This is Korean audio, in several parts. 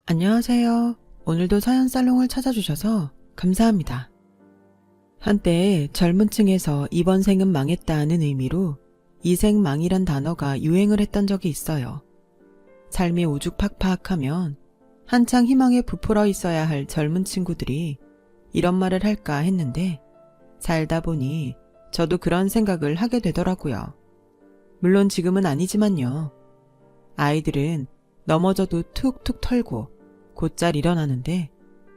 안녕하세요. 오늘도 사연 살롱을 찾아주셔서 감사합니다. 한때 젊은 층에서 이번 생은 망했다는 의미로 이생망이란 단어가 유행을 했던 적이 있어요. 삶이 오죽팍팍하면 한창 희망에 부풀어 있어야 할 젊은 친구들이 이런 말을 할까 했는데 살다 보니 저도 그런 생각을 하게 되더라고요. 물론 지금은 아니지만요. 아이들은 넘어져도 툭툭 털고 곧잘 일어나는데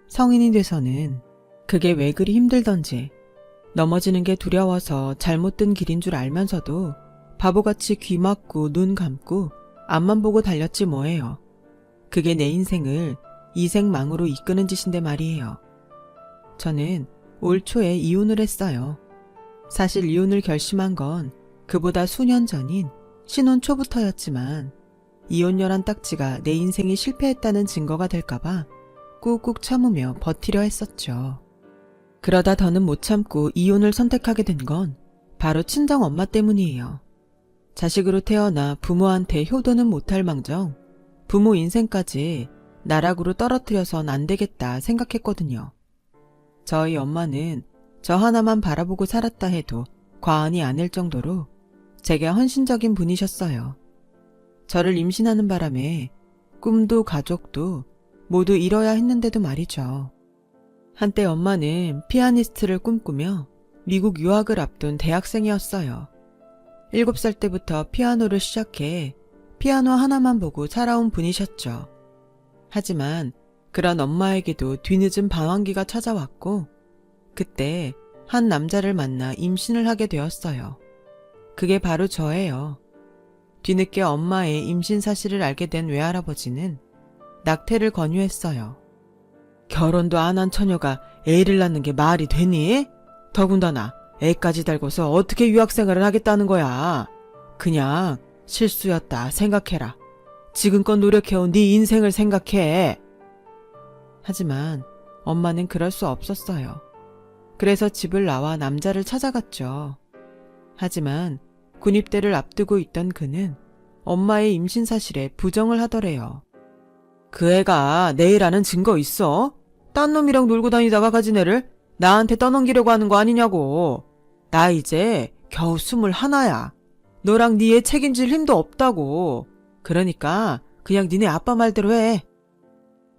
성인이 돼서는 그게 왜 그리 힘들던지 넘어지는 게 두려워서 잘못 든 길인 줄 알면서도 바보같이 귀 막고 눈 감고 앞만 보고 달렸지 뭐예요. 그게 내 인생을 이생망으로 이끄는 짓인데 말이에요. 저는 올 초에 이혼을 했어요. 사실 이혼을 결심한 건 그보다 수년 전인 신혼 초부터였지만 이혼녀란 딱지가 내 인생이 실패했다는 증거가 될까봐 꾹꾹 참으며 버티려 했었죠. 그러다 더는 못 참고 이혼을 선택하게 된 건 바로 친정엄마 때문이에요. 자식으로 태어나 부모한테 효도는 못할 망정 부모 인생까지 나락으로 떨어뜨려선 안 되겠다 생각했거든요. 저희 엄마는 저 하나만 바라보고 살았다 해도 과언이 아닐 정도로 제게 헌신적인 분이셨어요. 저를 임신하는 바람에 꿈도 가족도 모두 잃어야 했는데도 말이죠. 한때 엄마는 피아니스트를 꿈꾸며 미국 유학을 앞둔 대학생이었어요. 7살 때부터 피아노를 시작해 피아노 하나만 보고 살아온 분이셨죠. 하지만 그런 엄마에게도 뒤늦은 방황기가 찾아왔고 그때 한 남자를 만나 임신을 하게 되었어요. 그게 바로 저예요. 뒤늦게 엄마의 임신 사실을 알게 된 외할아버지는 낙태를 권유했어요. 결혼도 안 한 처녀가 애를 낳는 게 말이 되니? 더군다나 애까지 달고서 어떻게 유학생활을 하겠다는 거야. 그냥 실수였다 생각해라. 지금껏 노력해온 네 인생을 생각해. 하지만 엄마는 그럴 수 없었어요. 그래서 집을 나와 남자를 찾아갔죠. 하지만 군입대를 앞두고 있던 그는 엄마의 임신 사실에 부정을 하더래요. 그 애가 내 애라는 증거 있어? 딴 놈이랑 놀고 다니다가 가진 애를 나한테 떠넘기려고 하는 거 아니냐고. 나 이제 겨우 21야. 너랑 네 애 책임질 힘도 없다고. 그러니까 그냥 니네 아빠 말대로 해.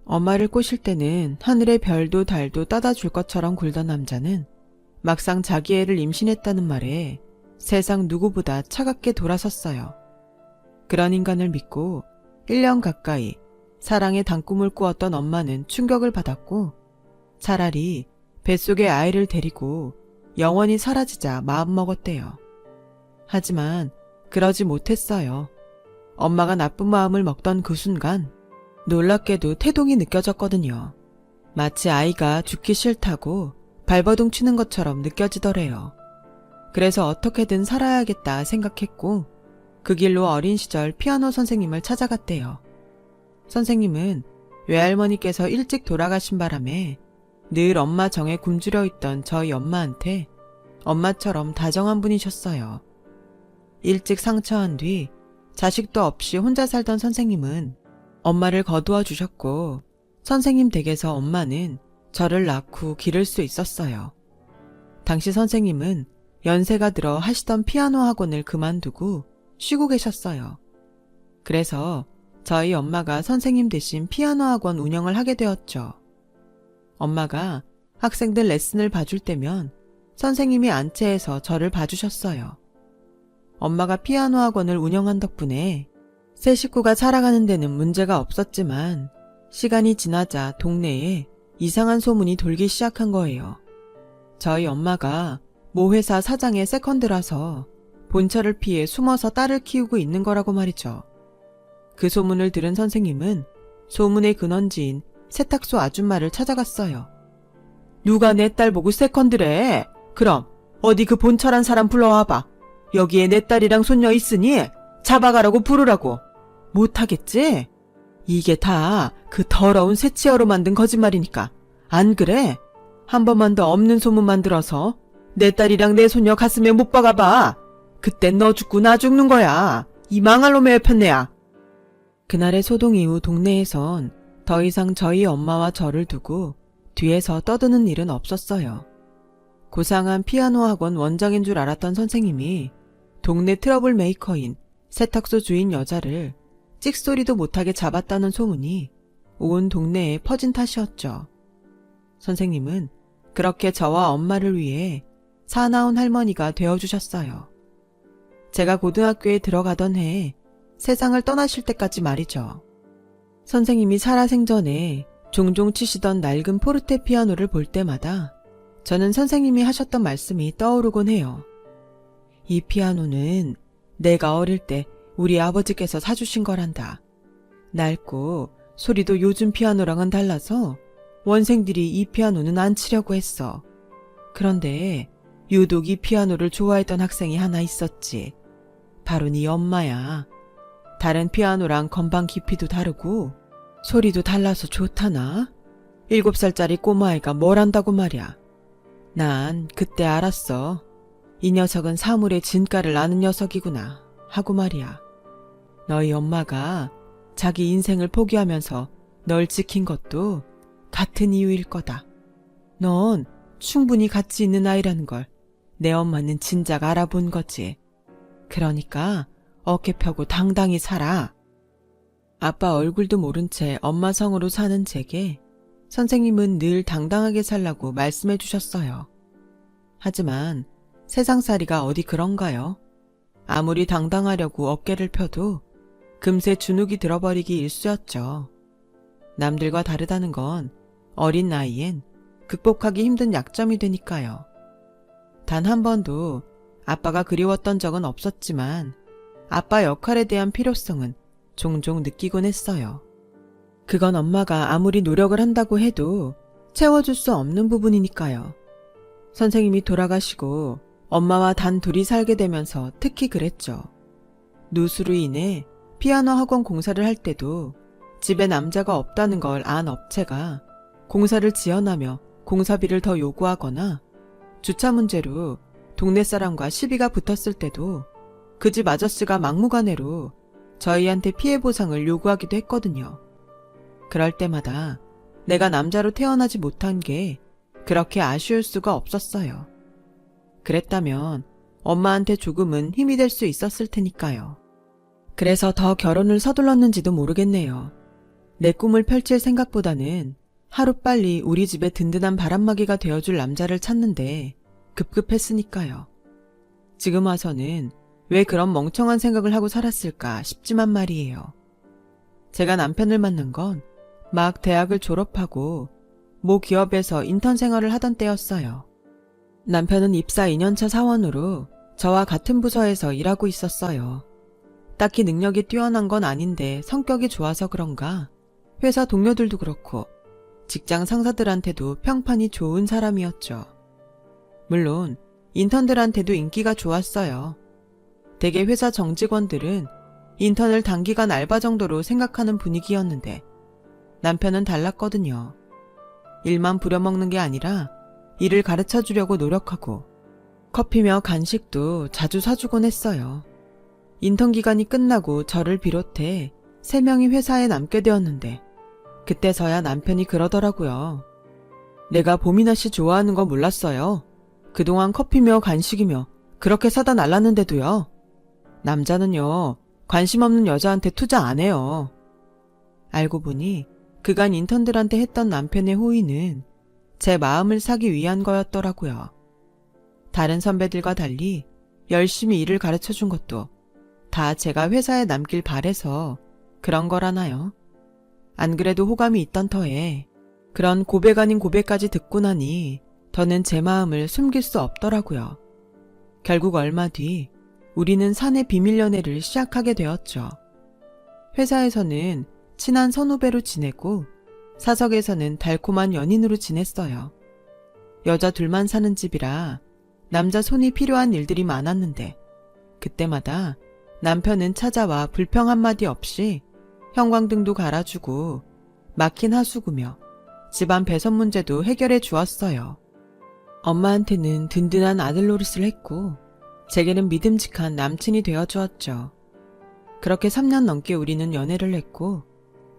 엄마를 꼬실 때는 하늘의 별도 달도 따다 줄 것처럼 굴던 남자는 막상 자기 애를 임신했다는 말에 세상 누구보다 차갑게 돌아섰어요. 그런 인간을 믿고 1년 가까이 사랑의 단꿈을 꾸었던 엄마는 충격을 받았고 차라리 뱃속에 아이를 데리고 영원히 사라지자 마음먹었대요. 하지만 그러지 못했어요. 엄마가 나쁜 마음을 먹던 그 순간 놀랍게도 태동이 느껴졌거든요. 마치 아이가 죽기 싫다고 발버둥 치는 것처럼 느껴지더래요. 그래서 어떻게든 살아야겠다 생각했고 그 길로 어린 시절 피아노 선생님을 찾아갔대요. 선생님은 외할머니께서 일찍 돌아가신 바람에 늘 엄마 정에 굶주려 있던 저희 엄마한테 엄마처럼 다정한 분이셨어요. 일찍 상처한 뒤 자식도 없이 혼자 살던 선생님은 엄마를 거두어 주셨고 선생님 댁에서 엄마는 저를 낳고 기를 수 있었어요. 당시 선생님은 연세가 들어 하시던 피아노 학원을 그만두고 쉬고 계셨어요. 그래서 저희 엄마가 선생님 대신 피아노 학원 운영을 하게 되었죠. 엄마가 학생들 레슨을 봐줄 때면 선생님이 안채해서 저를 봐주셨어요. 엄마가 피아노 학원을 운영한 덕분에 세 식구가 살아가는 데는 문제가 없었지만 시간이 지나자 동네에 이상한 소문이 돌기 시작한 거예요. 저희 엄마가 모 회사 사장의 세컨드라서 본처를 피해 숨어서 딸을 키우고 있는 거라고 말이죠. 그 소문을 들은 선생님은 소문의 근원지인 세탁소 아줌마를 찾아갔어요. 누가 내 딸 보고 세컨드래? 그럼 어디 그 본처란 사람 불러와봐. 여기에 내 딸이랑 손녀 있으니 잡아가라고 부르라고. 못하겠지? 이게 다 그 더러운 새치어로 만든 거짓말이니까. 안 그래? 한 번만 더 없는 소문 만들어서 내 딸이랑 내 손녀 가슴에 못 박아봐. 그땐 너 죽고 나 죽는 거야. 이 망할 놈의 편네야. 그날의 소동 이후 동네에선 더 이상 저희 엄마와 저를 두고 뒤에서 떠드는 일은 없었어요. 고상한 피아노 학원 원장인 줄 알았던 선생님이 동네 트러블 메이커인 세탁소 주인 여자를 찍소리도 못하게 잡았다는 소문이 온 동네에 퍼진 탓이었죠. 선생님은 그렇게 저와 엄마를 위해 사나운 할머니가 되어주셨어요. 제가 고등학교에 들어가던 해에 세상을 떠나실 때까지 말이죠. 선생님이 살아생전에 종종 치시던 낡은 포르테 피아노를 볼 때마다 저는 선생님이 하셨던 말씀이 떠오르곤 해요. 이 피아노는 내가 어릴 때 우리 아버지께서 사주신 거란다. 낡고 소리도 요즘 피아노랑은 달라서 원생들이 이 피아노는 안 치려고 했어. 그런데 유독 이 피아노를 좋아했던 학생이 하나 있었지. 바로 네 엄마야. 다른 피아노랑 건반 깊이도 다르고 소리도 달라서 좋다나? 7살짜리 꼬마애가 뭘 안다고 말이야. 난 그때 알았어. 이 녀석은 사물의 진가를 아는 녀석이구나 하고 말이야. 너희 엄마가 자기 인생을 포기하면서 널 지킨 것도 같은 이유일 거다. 넌 충분히 가치 있는 아이라는 걸 내 엄마는 진작 알아본 거지. 그러니까 어깨 펴고 당당히 살아. 아빠 얼굴도 모른 채 엄마 성으로 사는 제게 선생님은 늘 당당하게 살라고 말씀해 주셨어요. 하지만 세상살이가 어디 그런가요? 아무리 당당하려고 어깨를 펴도 금세 주눅이 들어버리기 일쑤였죠. 남들과 다르다는 건 어린 나이엔 극복하기 힘든 약점이 되니까요. 단 한 번도 아빠가 그리웠던 적은 없었지만 아빠 역할에 대한 필요성은 종종 느끼곤 했어요. 그건 엄마가 아무리 노력을 한다고 해도 채워줄 수 없는 부분이니까요. 선생님이 돌아가시고 엄마와 단 둘이 살게 되면서 특히 그랬죠. 누수로 인해 피아노 학원 공사를 할 때도 집에 남자가 없다는 걸 안 업체가 공사를 지연하며 공사비를 더 요구하거나 주차 문제로 동네 사람과 시비가 붙었을 때도 그 집 아저씨가 막무가내로 저희한테 피해 보상을 요구하기도 했거든요. 그럴 때마다 내가 남자로 태어나지 못한 게 그렇게 아쉬울 수가 없었어요. 그랬다면 엄마한테 조금은 힘이 될 수 있었을 테니까요. 그래서 더 결혼을 서둘렀는지도 모르겠네요. 내 꿈을 펼칠 생각보다는 하루빨리 우리 집에 든든한 바람막이가 되어줄 남자를 찾는데 급급했으니까요. 지금 와서는 왜 그런 멍청한 생각을 하고 살았을까 싶지만 말이에요. 제가 남편을 만난 건 막 대학을 졸업하고 모 기업에서 인턴 생활을 하던 때였어요. 남편은 입사 2년차 사원으로 저와 같은 부서에서 일하고 있었어요. 딱히 능력이 뛰어난 건 아닌데 성격이 좋아서 그런가 회사 동료들도 그렇고 직장 상사들한테도 평판이 좋은 사람이었죠. 물론 인턴들한테도 인기가 좋았어요. 대개 회사 정직원들은 인턴을 단기간 알바 정도로 생각하는 분위기였는데 남편은 달랐거든요. 일만 부려먹는 게 아니라 일을 가르쳐 주려고 노력하고 커피며 간식도 자주 사주곤 했어요. 인턴 기간이 끝나고 저를 비롯해 3명이 회사에 남게 되었는데 그때서야 남편이 그러더라고요. 내가 보미나 씨 좋아하는 거 몰랐어요. 그동안 커피며 간식이며 그렇게 사다 날랐는데도요. 남자는요, 관심 없는 여자한테 투자 안 해요. 알고 보니 그간 인턴들한테 했던 남편의 호의는 제 마음을 사기 위한 거였더라고요. 다른 선배들과 달리 열심히 일을 가르쳐 준 것도 다 제가 회사에 남길 바래서 그런 거라나요? 안 그래도 호감이 있던 터에 그런 고백 아닌 고백까지 듣고 나니 더는 제 마음을 숨길 수 없더라고요. 결국 얼마 뒤 우리는 사내 비밀 연애를 시작하게 되었죠. 회사에서는 친한 선후배로 지내고 사석에서는 달콤한 연인으로 지냈어요. 여자 둘만 사는 집이라 남자 손이 필요한 일들이 많았는데 그때마다 남편은 찾아와 불평 한마디 없이 형광등도 갈아주고 막힌 하수구며 집안 배선 문제도 해결해 주었어요. 엄마한테는 든든한 아들 노릇을 했고 제게는 믿음직한 남친이 되어주었죠. 그렇게 3년 넘게 우리는 연애를 했고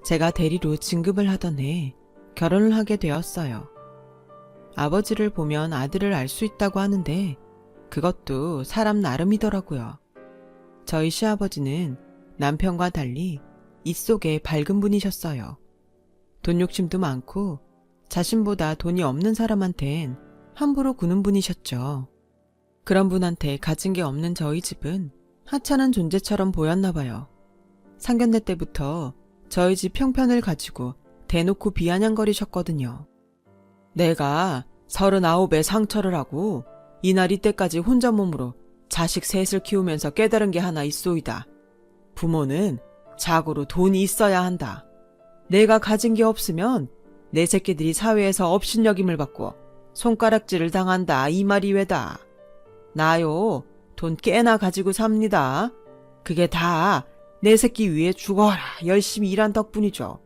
제가 대리로 진급을 하던 해 결혼을 하게 되었어요. 아버지를 보면 아들을 알 수 있다고 하는데 그것도 사람 나름이더라고요. 저희 시아버지는 남편과 달리 입속에 밝은 분이셨어요. 돈 욕심도 많고 자신보다 돈이 없는 사람한텐 함부로 구는 분이셨죠. 그런 분한테 가진 게 없는 저희 집은 하찮은 존재처럼 보였나 봐요. 상견례 때부터 저희 집 형편을 가지고 대놓고 비아냥거리셨거든요. 내가 39에 상처를 하고 이날 이때까지 혼자 몸으로 자식 셋을 키우면서 깨달은 게 하나 있소이다. 부모는 자고로 돈이 있어야 한다. 내가 가진 게 없으면 내 새끼들이 사회에서 업신여김을 받고 손가락질을 당한다 이 말이 왜다. 나요 돈 꽤나 가지고 삽니다. 그게 다 내 새끼 위해 죽어라 열심히 일한 덕분이죠.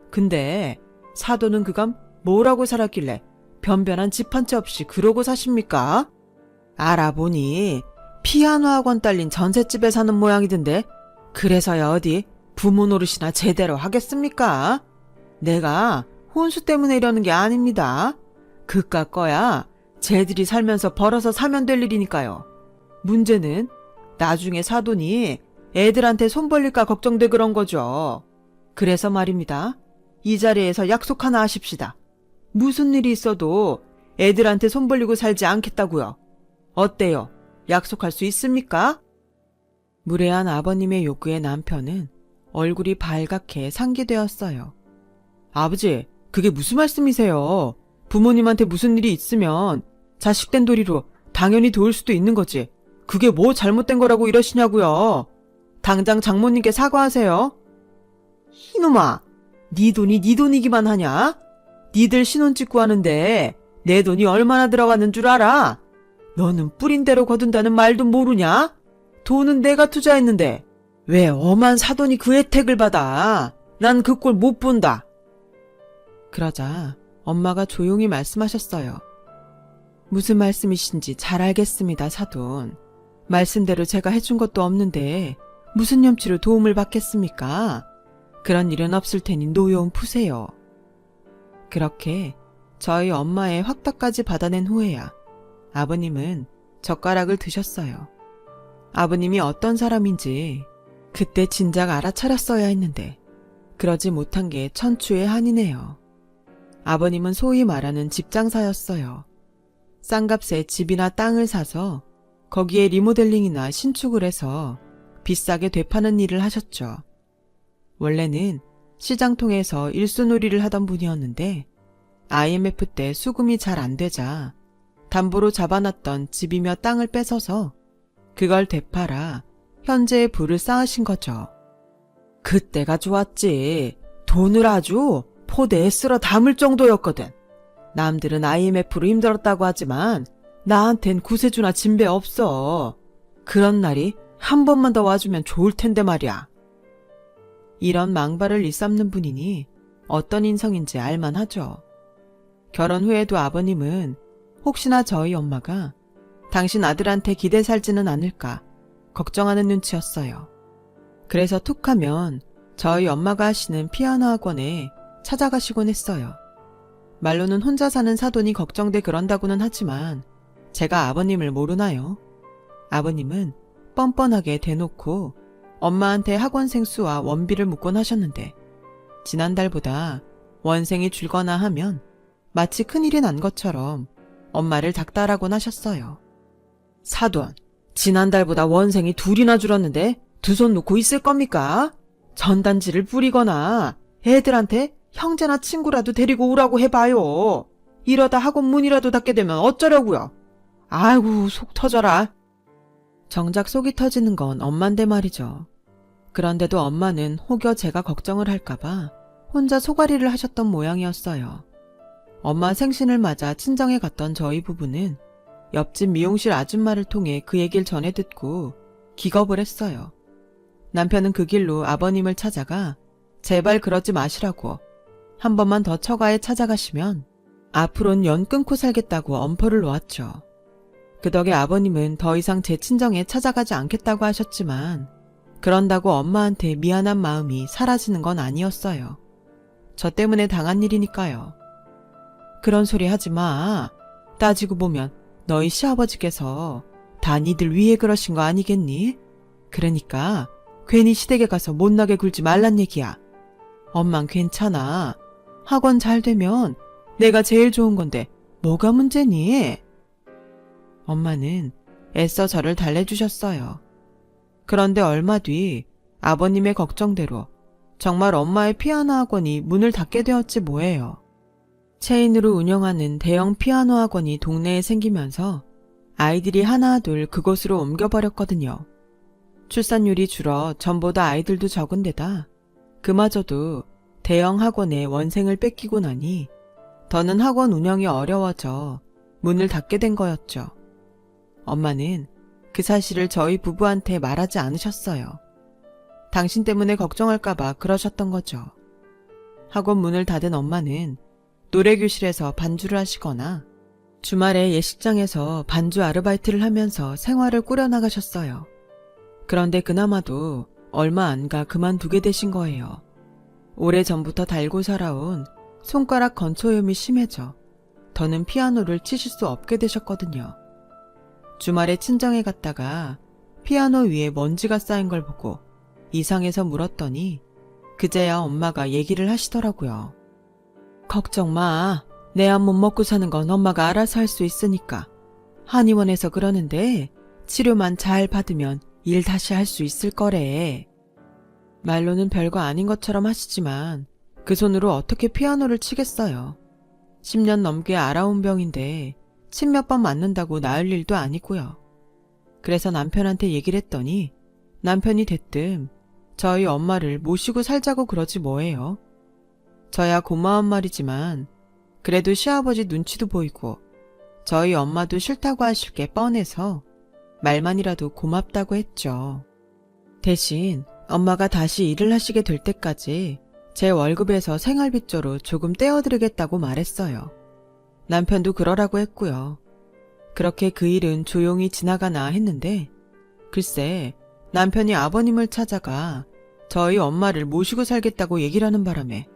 근데 사돈은 그감 뭐라고 살았길래 변변한 집 한 채 없이 그러고 사십니까? 알아보니 피아노 학원 딸린 전셋집에 사는 모양이던데 그래서야 어디 부모 노릇이나 제대로 하겠습니까? 내가 혼수 때문에 이러는 게 아닙니다. 그깟 거야 쟤들이 살면서 벌어서 사면 될 일이니까요. 문제는 나중에 사돈이 애들한테 손 벌릴까 걱정돼 그런 거죠. 그래서 말입니다. 이 자리에서 약속 하나 하십시다. 무슨 일이 있어도 애들한테 손 벌리고 살지 않겠다고요. 어때요? 약속할 수 있습니까? 무례한 아버님의 요구에 남편은 얼굴이 발갛게 상기되었어요. 아버지, 그게 무슨 말씀이세요? 부모님한테 무슨 일이 있으면 자식된 도리로 당연히 도울 수도 있는 거지. 그게 뭐 잘못된 거라고 이러시냐고요. 당장 장모님께 사과하세요. 이놈아, 네 돈이 네 돈이기만 하냐? 니들 신혼 찍고 하는데 내 돈이 얼마나 들어가는 줄 알아? 너는 뿌린 대로 거둔다는 말도 모르냐? 돈은 내가 투자했는데 왜 엄한 사돈이 그 혜택을 받아? 난 그 꼴 못 본다. 그러자 엄마가 조용히 말씀하셨어요. 무슨 말씀이신지 잘 알겠습니다, 사돈. 말씀대로 제가 해준 것도 없는데 무슨 염치로 도움을 받겠습니까? 그런 일은 없을 테니 노여움 푸세요. 그렇게 저희 엄마의 확답까지 받아낸 후에야 아버님은 젓가락을 드셨어요. 아버님이 어떤 사람인지 그때 진작 알아차렸어야 했는데 그러지 못한 게 천추의 한이네요. 아버님은 소위 말하는 집장사였어요. 싼 값에 집이나 땅을 사서 거기에 리모델링이나 신축을 해서 비싸게 되파는 일을 하셨죠. 원래는 시장통에서 일수놀이를 하던 분이었는데 IMF 때 수금이 잘 안 되자 담보로 잡아놨던 집이며 땅을 뺏어서 그걸 되팔아 현재의 부를 쌓으신 거죠. 그때가 좋았지. 돈을 아주 포대에 쓸어 담을 정도였거든. 남들은 IMF로 힘들었다고 하지만 나한텐 구세주나 진배 없어. 그런 날이 한 번만 더 와주면 좋을 텐데 말이야. 이런 망발을 일삼는 분이니 어떤 인성인지 알만하죠. 결혼 후에도 아버님은 혹시나 저희 엄마가 당신 아들한테 기대 살지는 않을까 걱정하는 눈치였어요. 그래서 툭하면 저희 엄마가 하시는 피아노 학원에 찾아가시곤 했어요. 말로는 혼자 사는 사돈이 걱정돼 그런다고는 하지만 제가 아버님을 모르나요? 아버님은 뻔뻔하게 대놓고 엄마한테 학원생 수와 원비를 묻곤 하셨는데 지난달보다 원생이 줄거나 하면 마치 큰일이 난 것처럼 엄마를 닥달하곤 하셨어요. 사돈, 지난달보다 원생이 둘이나 줄었는데 두 손 놓고 있을 겁니까? 전단지를 뿌리거나 애들한테 형제나 친구라도 데리고 오라고 해봐요. 이러다 학원 문이라도 닫게 되면 어쩌려고요? 아이고 속 터져라. 정작 속이 터지는 건 엄만데 말이죠. 그런데도 엄마는 혹여 제가 걱정을 할까봐 혼자 소가리를 하셨던 모양이었어요. 엄마 생신을 맞아 친정에 갔던 저희 부부는 옆집 미용실 아줌마를 통해 그 얘기를 전해 듣고 기겁을 했어요. 남편은 그 길로 아버님을 찾아가 제발 그러지 마시라고 한 번만 더 처가에 찾아가시면 앞으로는 연 끊고 살겠다고 엄포를 놓았죠. 그 덕에 아버님은 더 이상 제 친정에 찾아가지 않겠다고 하셨지만 그런다고 엄마한테 미안한 마음이 사라지는 건 아니었어요. 저 때문에 당한 일이니까요. 그런 소리 하지 마. 따지고 보면 너희 시아버지께서 다 니들 위해 그러신 거 아니겠니? 그러니까 괜히 시댁에 가서 못나게 굴지 말란 얘기야. 엄만 괜찮아. 학원 잘 되면 내가 제일 좋은 건데 뭐가 문제니? 엄마는 애써 저를 달래주셨어요. 그런데 얼마 뒤 아버님의 걱정대로 정말 엄마의 피아노 학원이 문을 닫게 되었지 뭐예요. 체인으로 운영하는 대형 피아노 학원이 동네에 생기면서 아이들이 하나둘 그곳으로 옮겨버렸거든요. 출산율이 줄어 전보다 아이들도 적은 데다 그마저도 대형 학원에 원생을 뺏기고 나니 더는 학원 운영이 어려워져 문을 닫게 된 거였죠. 엄마는 그 사실을 저희 부부한테 말하지 않으셨어요. 당신 때문에 걱정할까봐 그러셨던 거죠. 학원 문을 닫은 엄마는 노래교실에서 반주를 하시거나 주말에 예식장에서 반주 아르바이트를 하면서 생활을 꾸려나가셨어요. 그런데 그나마도 얼마 안 가 그만두게 되신 거예요. 오래전부터 달고 살아온 손가락 건초염이 심해져 더는 피아노를 치실 수 없게 되셨거든요. 주말에 친정에 갔다가 피아노 위에 먼지가 쌓인 걸 보고 이상해서 물었더니 그제야 엄마가 얘기를 하시더라고요. 걱정 마. 내 안 못 먹고 사는 건 엄마가 알아서 할 수 있으니까. 한의원에서 그러는데 치료만 잘 받으면 일 다시 할 수 있을 거래. 말로는 별거 아닌 것처럼 하시지만 그 손으로 어떻게 피아노를 치겠어요. 10년 넘게 알아온 병인데 침 몇 번 맞는다고 나을 일도 아니고요. 그래서 남편한테 얘기를 했더니 남편이 대뜸 저희 엄마를 모시고 살자고 그러지 뭐예요. 저야 고마운 말이지만 그래도 시아버지 눈치도 보이고 저희 엄마도 싫다고 하실 게 뻔해서 말만이라도 고맙다고 했죠. 대신 엄마가 다시 일을 하시게 될 때까지 제 월급에서 생활비조로 조금 떼어드리겠다고 말했어요. 남편도 그러라고 했고요. 그렇게 그 일은 조용히 지나가나 했는데 글쎄 남편이 아버님을 찾아가 저희 엄마를 모시고 살겠다고 얘기를 하는 바람에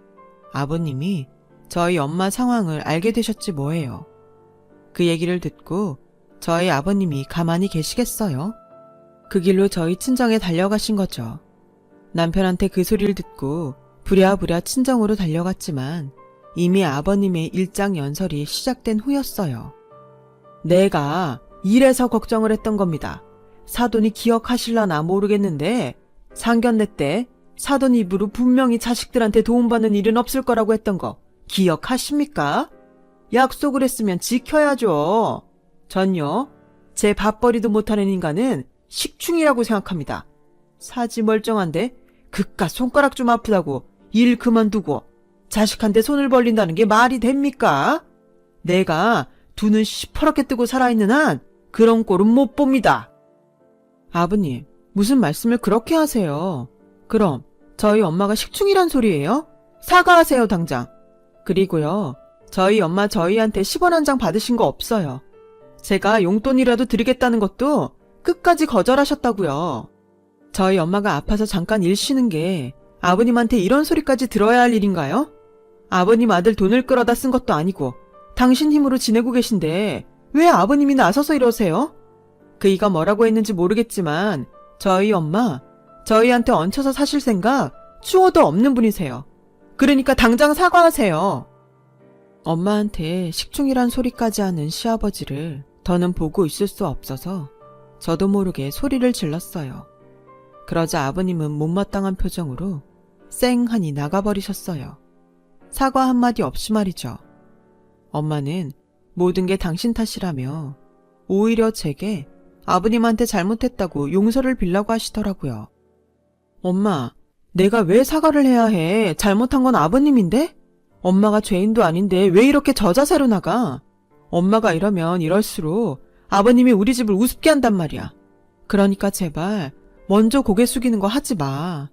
아버님이 저희 엄마 상황을 알게 되셨지 뭐예요. 그 얘기를 듣고 저희 아버님이 가만히 계시겠어요? 그 길로 저희 친정에 달려가신 거죠. 남편한테 그 소리를 듣고 부랴부랴 친정으로 달려갔지만 이미 아버님의 일장연설이 시작된 후였어요. 내가 이래서 걱정을 했던 겁니다. 사돈이 기억하실라나 모르겠는데 상견례 때 사돈 입으로 분명히 자식들한테 도움받는 일은 없을 거라고 했던 거 기억하십니까? 약속을 했으면 지켜야죠. 전요, 제 밥벌이도 못하는 인간은 식충이라고 생각합니다. 사지 멀쩡한데 그깟 손가락 좀 아프다고 일 그만두고 자식한테 손을 벌린다는 게 말이 됩니까? 내가 두 눈 시퍼렇게 뜨고 살아있는 한 그런 꼴은 못 봅니다. 아버님, 무슨 말씀을 그렇게 하세요? 그럼 저희 엄마가 식충이란 소리예요? 사과하세요 당장. 그리고요, 저희 엄마 저희한테 10원 한 장 받으신 거 없어요. 제가 용돈이라도 드리겠다는 것도 끝까지 거절하셨다고요. 저희 엄마가 아파서 잠깐 일 쉬는 게 아버님한테 이런 소리까지 들어야 할 일인가요? 아버님 아들 돈을 끌어다 쓴 것도 아니고 당신 힘으로 지내고 계신데 왜 아버님이 나서서 이러세요? 그이가 뭐라고 했는지 모르겠지만 저희 엄마 저희한테 얹혀서 사실 생각 추호도 없는 분이세요. 그러니까 당장 사과하세요. 엄마한테 식충이란 소리까지 하는 시아버지를 더는 보고 있을 수 없어서 저도 모르게 소리를 질렀어요. 그러자 아버님은 못마땅한 표정으로 쌩하니 나가버리셨어요. 사과 한마디 없이 말이죠. 엄마는 모든 게 당신 탓이라며 오히려 제게 아버님한테 잘못했다고 용서를 빌라고 하시더라고요. 엄마, 내가 왜 사과를 해야 해? 잘못한 건 아버님인데? 엄마가 죄인도 아닌데 왜 이렇게 저자세로 나가? 엄마가 이러면 이럴수록 아버님이 우리 집을 우습게 한단 말이야. 그러니까 제발 먼저 고개 숙이는 거 하지 마.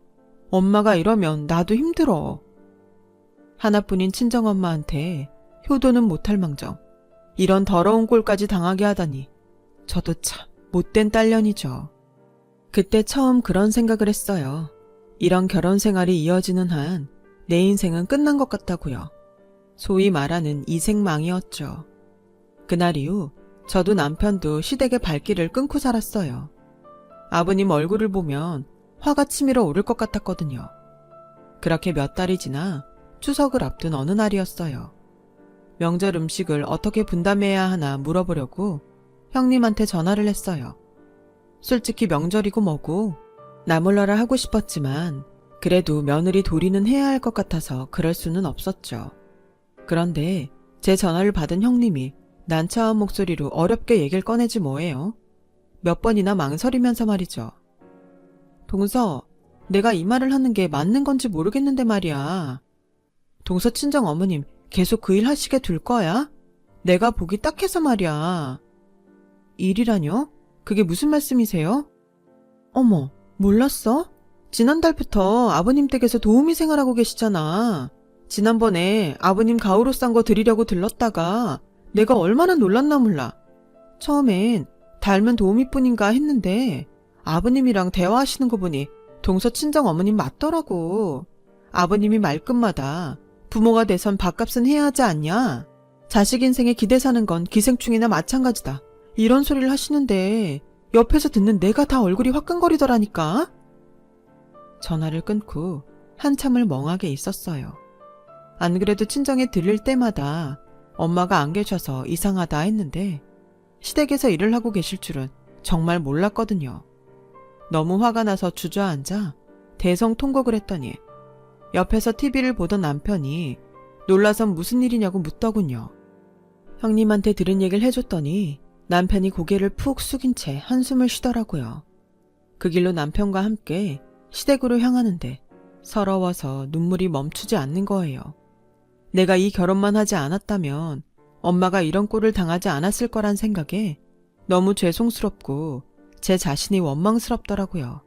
엄마가 이러면 나도 힘들어. 하나뿐인 친정엄마한테 효도는 못할 망정 이런 더러운 꼴까지 당하게 하다니 저도 참 못된 딸년이죠. 그때 처음 그런 생각을 했어요. 이런 결혼 생활이 이어지는 한 내 인생은 끝난 것 같다고요. 소위 말하는 이생망이었죠. 그날 이후 저도 남편도 시댁의 발길을 끊고 살았어요. 아버님 얼굴을 보면 화가 치밀어 오를 것 같았거든요. 그렇게 몇 달이 지나 추석을 앞둔 어느 날이었어요. 명절 음식을 어떻게 분담해야 하나 물어보려고 형님한테 전화를 했어요. 솔직히 명절이고 뭐고 나몰라라 하고 싶었지만 그래도 며느리 도리는 해야 할 것 같아서 그럴 수는 없었죠. 그런데 제 전화를 받은 형님이 난처한 목소리로 어렵게 얘기를 꺼내지 뭐예요. 몇 번이나 망설이면서 말이죠. 동서, 내가 이 말을 하는 게 맞는 건지 모르겠는데 말이야. 동서 친정 어머님 계속 그 일 하시게 둘 거야? 내가 보기 딱해서 말이야. 일이라뇨? 그게 무슨 말씀이세요? 어머, 몰랐어? 지난달부터 아버님 댁에서 도우미 생활하고 계시잖아. 지난번에 아버님 가오로 싼 거 드리려고 들렀다가 내가 얼마나 놀랐나 몰라. 처음엔 닮은 도우미뿐인가 했는데 아버님이랑 대화하시는 거 보니 동서 친정 어머님 맞더라고. 아버님이 말끝마다 부모가 돼선 밥값은 해야 하지 않냐? 자식 인생에 기대 사는 건 기생충이나 마찬가지다. 이런 소리를 하시는데 옆에서 듣는 내가 다 얼굴이 화끈거리더라니까. 전화를 끊고 한참을 멍하게 있었어요. 안 그래도 친정에 들릴 때마다 엄마가 안 계셔서 이상하다 했는데 시댁에서 일을 하고 계실 줄은 정말 몰랐거든요. 너무 화가 나서 주저앉아 대성통곡을 했더니 옆에서 TV를 보던 남편이 놀라선 무슨 일이냐고 묻더군요. 형님한테 들은 얘기를 해줬더니 남편이 고개를 푹 숙인 채 한숨을 쉬더라고요. 그 길로 남편과 함께 시댁으로 향하는데 서러워서 눈물이 멈추지 않는 거예요. 내가 이 결혼만 하지 않았다면 엄마가 이런 꼴을 당하지 않았을 거란 생각에 너무 죄송스럽고 제 자신이 원망스럽더라고요.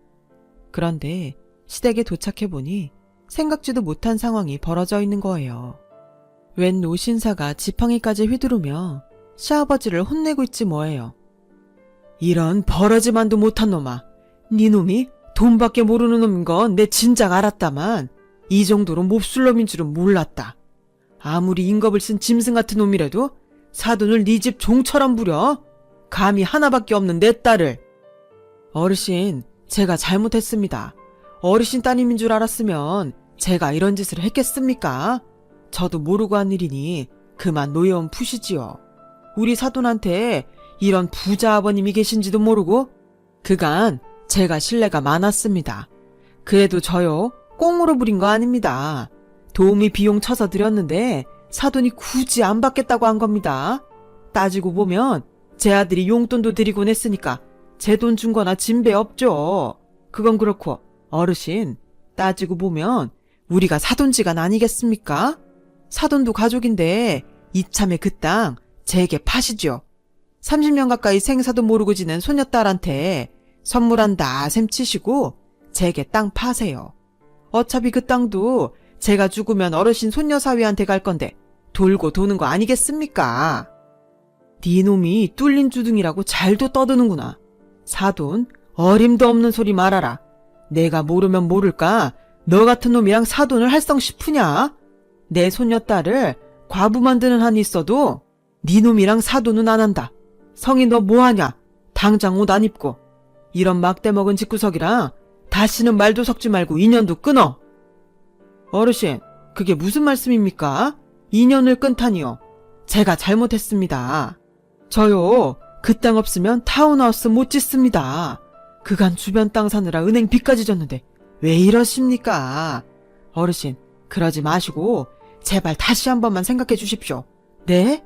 그런데 시댁에 도착해보니 생각지도 못한 상황이 벌어져 있는 거예요. 웬 노신사가 지팡이까지 휘두르며 시아버지를 혼내고 있지 뭐예요. 이런 버러지만도 못한 놈아. 네 놈이 돈밖에 모르는 놈인 건 내 진작 알았다만 이 정도로 몹쓸 놈인 줄은 몰랐다. 아무리 인겁을 쓴 짐승 같은 놈이라도 사돈을 네 집 종처럼 부려? 감히 하나밖에 없는 내 딸을. 어르신, 제가 잘못했습니다. 어르신 따님인 줄 알았으면 제가 이런 짓을 했겠습니까? 저도 모르고 한 일이니 그만 노여움 푸시지요. 우리 사돈한테 이런 부자 아버님이 계신지도 모르고 그간 제가 신뢰가 많았습니다. 그래도 저요 꽁으로 부린 거 아닙니다. 도우미 비용 쳐서 드렸는데 사돈이 굳이 안 받겠다고 한 겁니다. 따지고 보면 제 아들이 용돈도 드리곤 했으니까 제 돈 준 거나 진배 없죠. 그건 그렇고 어르신, 따지고 보면 우리가 사돈지간 아니겠습니까? 사돈도 가족인데 이참에 그 땅 제게 파시죠. 30년 가까이 생사도 모르고 지낸 소녀딸한테 선물한다 셈치시고 제게 땅 파세요. 어차피 그 땅도 제가 죽으면 어르신 손녀 사위한테 갈 건데 돌고 도는 거 아니겠습니까? 네 놈이 뚫린 주둥이라고 잘도 떠드는구나. 사돈, 어림도 없는 소리 말아라. 내가 모르면 모를까 너 같은 놈이랑 사돈을 할성 싶으냐? 내 손녀딸을 과부 만드는 한이 있어도 네 놈이랑 사돈은 안 한다. 성이 너 뭐하냐? 당장 옷 안 입고. 이런 막대 먹은 집구석이랑 다시는 말도 섞지 말고 인연도 끊어. 어르신, 그게 무슨 말씀입니까? 인연을 끊다니요. 제가 잘못했습니다. 저요, 그 땅 없으면 타운하우스 못 짓습니다. 그간 주변 땅 사느라 은행 빚까지 졌는데 왜 이러십니까? 어르신, 그러지 마시고 제발 다시 한 번만 생각해 주십시오. 네?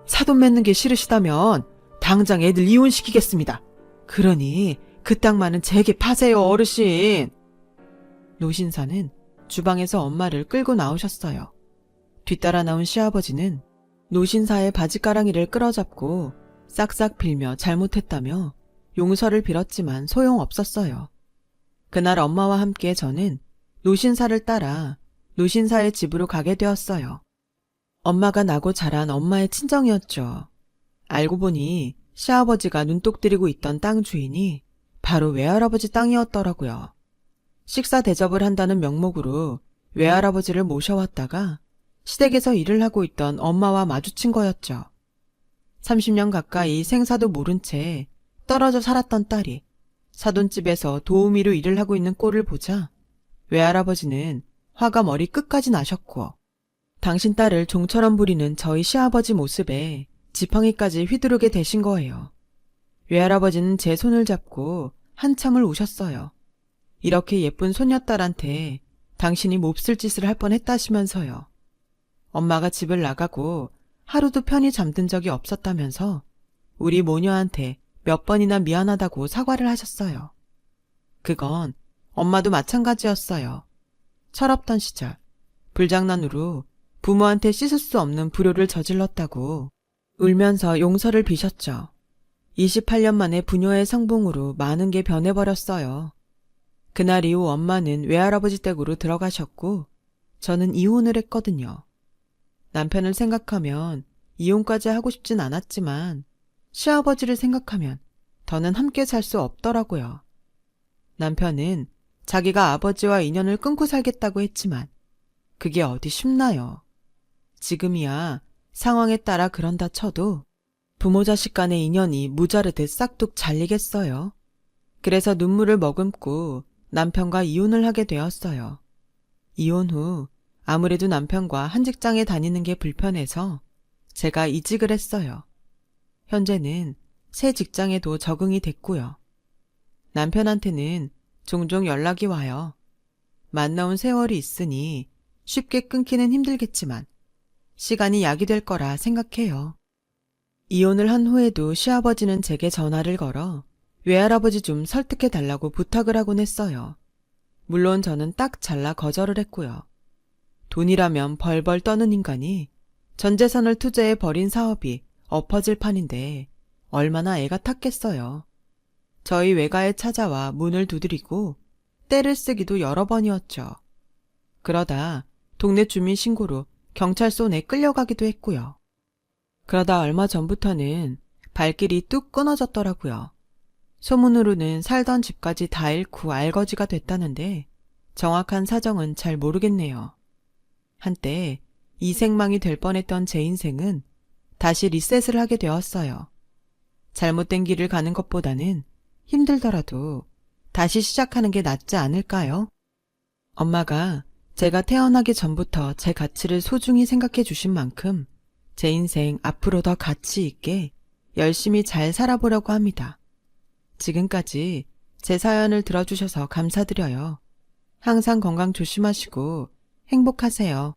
사돈 맺는 게 싫으시다면 당장 애들 이혼시키겠습니다. 그러니 그 땅만은 제게 파세요, 어르신. 노신사는 주방에서 엄마를 끌고 나오셨어요. 뒤따라 나온 시아버지는 노신사의 바지가랑이를 끌어잡고 싹싹 빌며 잘못했다며 용서를 빌었지만 소용없었어요. 그날 엄마와 함께 저는 노신사를 따라 노신사의 집으로 가게 되었어요. 엄마가 나고 자란 엄마의 친정이었죠. 알고 보니 시아버지가 눈독 들이고 있던 땅 주인이 바로 외할아버지 땅이었더라고요. 식사 대접을 한다는 명목으로 외할아버지를 모셔왔다가 시댁에서 일을 하고 있던 엄마와 마주친 거였죠. 30년 가까이 생사도 모른 채 떨어져 살았던 딸이 사돈집에서 도우미로 일을 하고 있는 꼴을 보자 외할아버지는 화가 머리 끝까지 나셨고, 당신 딸을 종처럼 부리는 저희 시아버지 모습에 지팡이까지 휘두르게 되신 거예요. 외할아버지는 제 손을 잡고 한참을 우셨어요. 이렇게 예쁜 손녀딸한테 당신이 몹쓸 짓을 할 뻔했다시면서요. 엄마가 집을 나가고 하루도 편히 잠든 적이 없었다면서 우리 모녀한테 몇 번이나 미안하다고 사과를 하셨어요. 그건 엄마도 마찬가지였어요. 철없던 시절 불장난으로 부모한테 씻을 수 없는 불효를 저질렀다고 울면서 용서를 비셨죠. 28년 만에 부녀의 상봉으로 많은 게 변해버렸어요. 그날 이후 엄마는 외할아버지 댁으로 들어가셨고 저는 이혼을 했거든요. 남편을 생각하면 이혼까지 하고 싶진 않았지만 시아버지를 생각하면 더는 함께 살 수 없더라고요. 남편은 자기가 아버지와 인연을 끊고 살겠다고 했지만 그게 어디 쉽나요? 지금이야 상황에 따라 그런다 쳐도 부모 자식 간의 인연이 무자르듯 싹둑 잘리겠어요. 그래서 눈물을 머금고 남편과 이혼을 하게 되었어요. 이혼 후 아무래도 남편과 한 직장에 다니는 게 불편해서 제가 이직을 했어요. 현재는 새 직장에도 적응이 됐고요. 남편한테는 종종 연락이 와요. 만나온 세월이 있으니 쉽게 끊기는 힘들겠지만 시간이 약이 될 거라 생각해요. 이혼을 한 후에도 시아버지는 제게 전화를 걸어 외할아버지 좀 설득해 달라고 부탁을 하곤 했어요. 물론 저는 딱 잘라 거절을 했고요. 돈이라면 벌벌 떠는 인간이 전 재산을 투자해 벌인 사업이 엎어질 판인데 얼마나 애가 탔겠어요. 저희 외가에 찾아와 문을 두드리고 떼를 쓰기도 여러 번이었죠. 그러다 동네 주민 신고로 경찰서 내 끌려가기도 했고요. 그러다 얼마 전부터는 발길이 뚝 끊어졌더라고요. 소문으로는 살던 집까지 다 잃고 알거지가 됐다는데 정확한 사정은 잘 모르겠네요. 한때 이생망이 될 뻔했던 제 인생은 다시 리셋을 하게 되었어요. 잘못된 길을 가는 것보다는 힘들더라도 다시 시작하는 게 낫지 않을까요? 엄마가 제가 태어나기 전부터 제 가치를 소중히 생각해 주신 만큼 제 인생 앞으로 더 가치 있게 열심히 잘 살아보려고 합니다. 지금까지 제 사연을 들어주셔서 감사드려요. 항상 건강 조심하시고 행복하세요.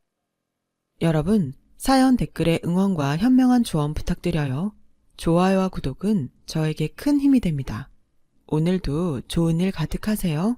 여러분, 사연 댓글에 응원과 현명한 조언 부탁드려요. 좋아요와 구독은 저에게 큰 힘이 됩니다. 오늘도 좋은 일 가득하세요.